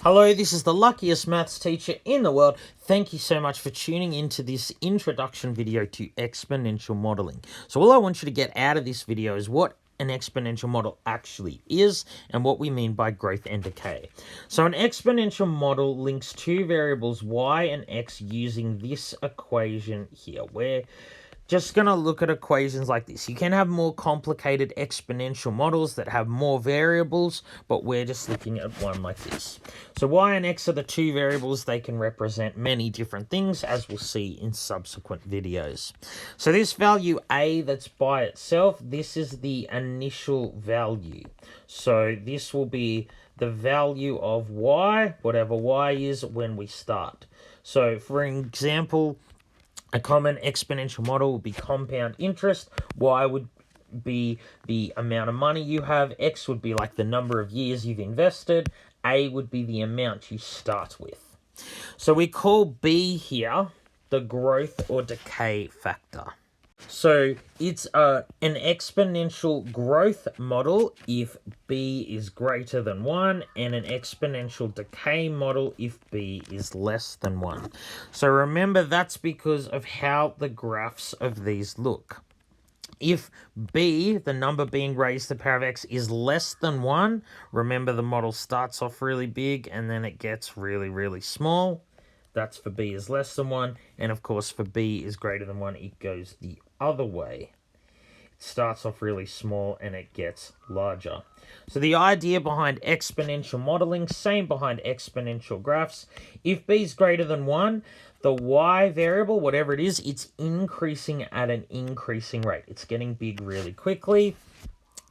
Hello, this is the luckiest maths teacher in the world. Thank you so much for tuning into this introduction video to exponential modeling. So all I want you to get out of this video is what an exponential model actually is and what we mean by growth and decay. So an exponential model links two variables y and x using this equation here, where just going to look at equations like this. You can have more complicated exponential models that have more variables, but we're just looking at one like this. So y and x are the two variables. They can represent many different things, as we'll see in subsequent videos. So this value a that's by itself, this is the initial value. So this will be the value of y, whatever y is, when we start. So for example, a common exponential model would be compound interest. Y would be the amount of money you have. X would be like the number of years you've invested. A would be the amount you start with. So we call B here the growth or decay factor. So it's an exponential growth model if b is greater than 1, and an exponential decay model if b is less than 1. So remember, that's because of how the graphs of these look. If b, the number being raised to the power of x, is less than 1, remember the model starts off really big and then it gets really, really small. That's for b is less than 1. And of course, for b is greater than 1, it goes the other way. It starts off really small and it gets larger. So the idea behind exponential modeling, same behind exponential graphs. If b is greater than 1, the y variable, whatever it is, it's increasing at an increasing rate. It's getting big really quickly.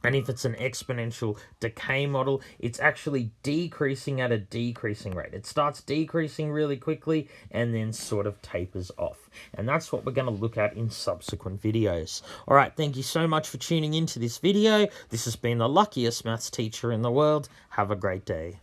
And if it's an exponential decay model, it's actually decreasing at a decreasing rate. It starts decreasing really quickly and then sort of tapers off. And that's what we're going to look at in subsequent videos. All right, thank you so much for tuning into this video. This has been the luckiest maths teacher in the world. Have a great day.